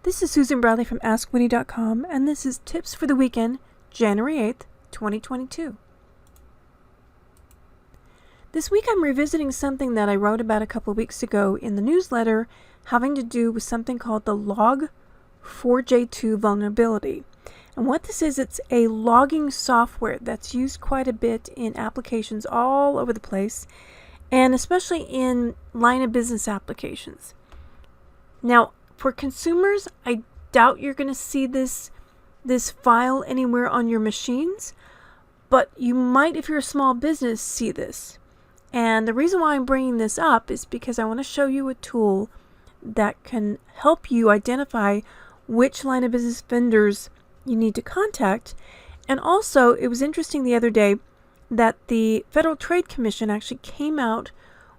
This is Susan Bradley from AskWinnie.com, and this is Tips for the Weekend, January 8th, 2022. This week I'm revisiting something that I wrote about a couple of weeks ago in the newsletter having to do with something called the Log4j2 vulnerability. And what this is, it's a logging software that's used quite a bit in applications all over the place, and especially in line of business applications. Now, for consumers, I doubt you're going to see this file anywhere on your machines, but you might, if you're a small business, see this. And the reason why I'm bringing this up is because I want to show you a tool that can help you identify which line of business vendors you need to contact. And also, it was interesting the other day that the Federal Trade Commission actually came out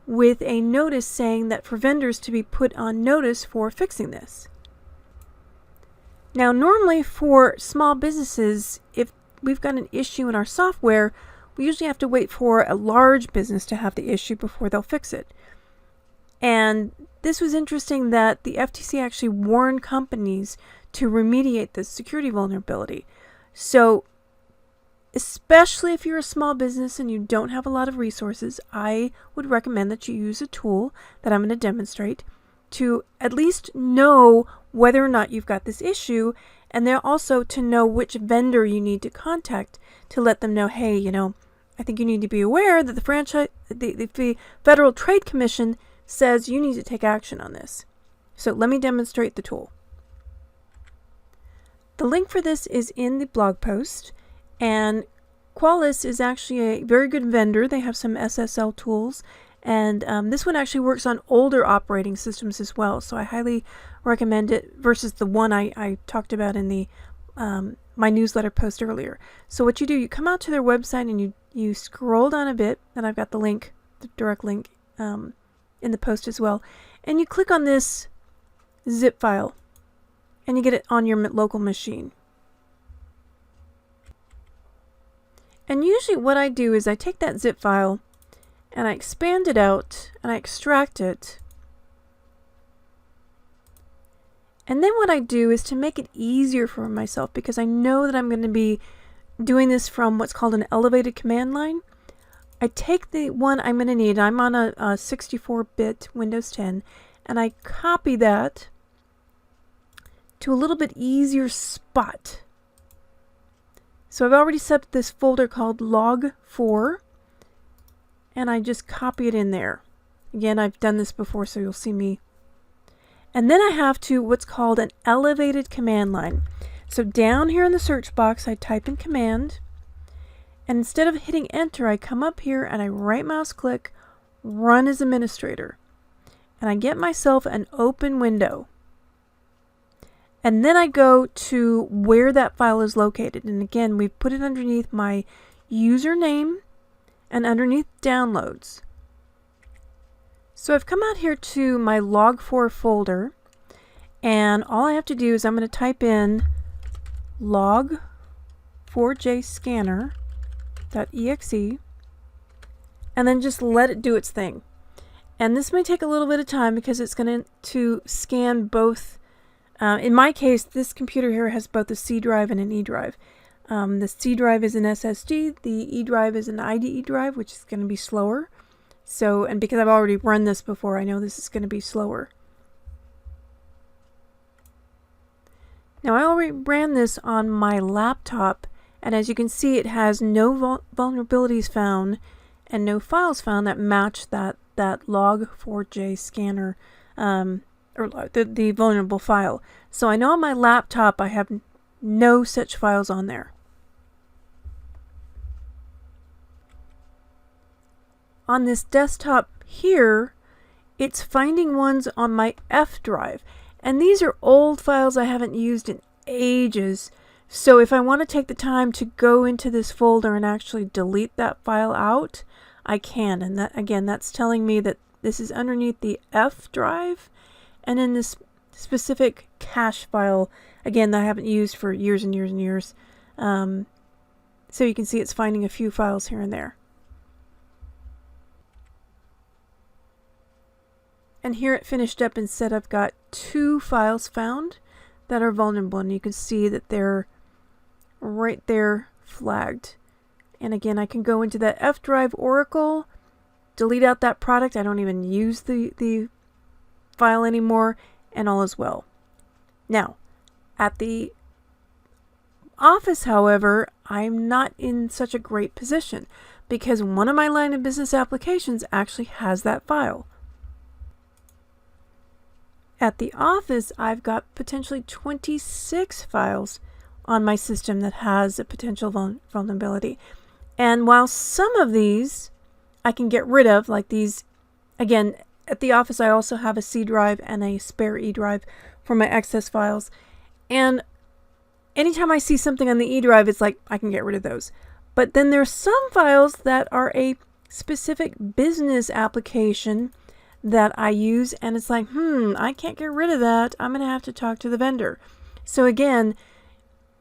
with a notice saying that for vendors to be put on notice for fixing this. Now, normally for small businesses, if we've got an issue in our software, we usually have to wait for a large business to have the issue before they'll fix it. And this was interesting that the FTC actually warned companies to remediate this security vulnerability. So, especially if you're a small business and you don't have a lot of resources, I would recommend that you use a tool that I'm going to demonstrate to at least know whether or not you've got this issue, and then also to know which vendor you need to contact to let them know, hey, I think you need to be aware that the Federal Trade Commission says you need to take action on this. So let me demonstrate the tool. The link for this is in the blog post. And Qualys is actually a very good vendor. They have some SSL tools, and this one actually works on older operating systems as well. So I highly recommend it versus the one I talked about in the my newsletter post earlier. So what you do, you come out to their website and you scroll down a bit, and I've got the link, the direct link in the post as well, and you click on this zip file, and you get it on your local machine. And usually what I do is I take that zip file and I expand it out and I extract it. And then what I do is to make it easier for myself, because I know that I'm going to be doing this from what's called an elevated command line. I take the one I'm going to need. I'm on a 64-bit Windows 10, and I copy that to a little bit easier spot. So I've already set up this folder called Log4, and I just copy it in there. Again, I've done this before, so you'll see me. And then I have to what's called an elevated command line. So down here in the search box, I type in command, and instead of hitting enter, I come up here and I right mouse click, run as administrator. And I get myself an open window. And then I go to where that file is located. And again, we've put it underneath my username and underneath downloads. So I've come out here to my log4 folder, and all I have to do is I'm going to type in log4jscanner.exe and then just let it do its thing. And this may take a little bit of time because it's going to scan both. In my case, this computer here has both a C drive and an E drive. The C drive is an SSD, the E drive is an IDE drive, which is going to be slower. So, and because I've already run this before, I know this is going to be slower. Now, I already ran this on my laptop, and as you can see, it has no vulnerabilities found and no files found that match that log4j scanner or the vulnerable file. So I know on my laptop I have no such files on there. On this desktop here, it's finding ones on my F drive. And these are old files I haven't used in ages. So if I want to take the time to go into this folder and actually delete that file out, I can. And that, again, that's telling me that this is underneath the F drive and in this specific cache file, again, that I haven't used for years and years and years. So you can see it's finding a few files here and there. And here it finished up and said I've got 2 files found, that are vulnerable, and you can see that they're right there flagged. And again, I can go into that F drive Oracle, delete out that product. I don't even use the file anymore, and all is well. Now, at the office, however, I'm not in such a great position because one of my line of business applications actually has that file. At the office, I've got potentially 26 files on my system that has a potential vulnerability. And while some of these I can get rid of, like these, again, at the office I also have a C drive and a spare E drive for my excess files. And anytime I see something on the E drive, it's like I can get rid of those. But then there's some files that are a specific business application that I use, and it's like, I can't get rid of that. I'm going to have to talk to the vendor. So again,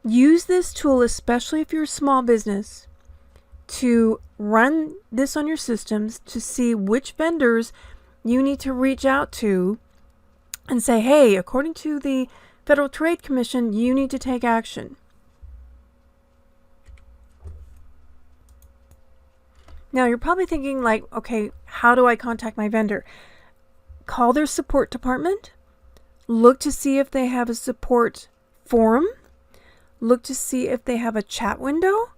use this tool, especially if you're a small business, to run this on your systems to see which vendors you need to reach out to and say, hey, according to the Federal Trade Commission, you need to take action. Now, you're probably thinking like, okay, how do I contact my vendor? Call their support department. Look to see if they have a support forum. Look to see if they have a chat window.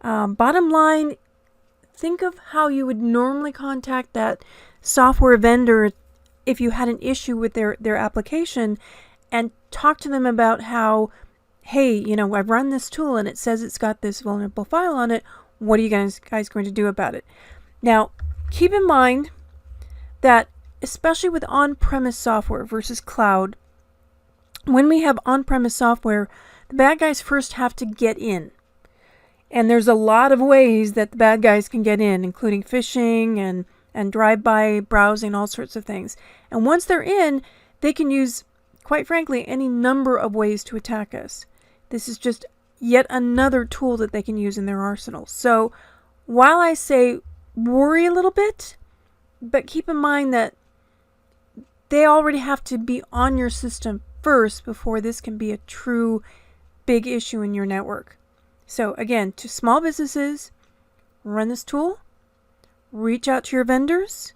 Bottom line, think of how you would normally contact that software vendor if you had an issue with their application, and talk to them about how, hey, I've run this tool and it says it's got this vulnerable file on it. What are you guys going to do about it? Now, keep in mind that especially with on-premise software versus cloud, when we have on-premise software, the bad guys first have to get in. And there's a lot of ways that the bad guys can get in, including phishing and drive-by browsing, all sorts of things. And once they're in, they can use, quite frankly, any number of ways to attack us. This is just yet another tool that they can use in their arsenal. So while I say worry a little bit, but keep in mind that they already have to be on your system first before this can be a true big issue in your network. So again, to small businesses, run this tool, reach out to your vendors,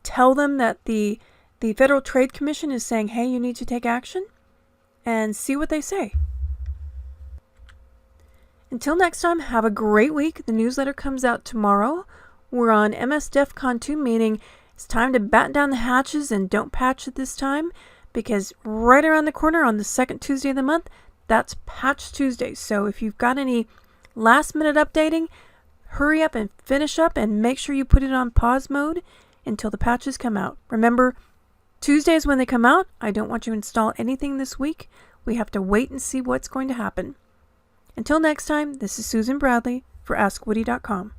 tell them that the Federal Trade Commission is saying, hey, you need to take action, and see what they say. Until next time, have a great week. The newsletter comes out tomorrow. We're on MS DEFCON 2, meaning it's time to batten down the hatches and don't patch at this time, because right around the corner on the second Tuesday of the month, that's Patch Tuesday. So if you've got any last minute updating, hurry up and finish up and make sure you put it on pause mode until the patches come out. Remember, Tuesdays when they come out, I don't want you to install anything this week. We have to wait and see what's going to happen. Until next time, this is Susan Bradley for AskWoody.com.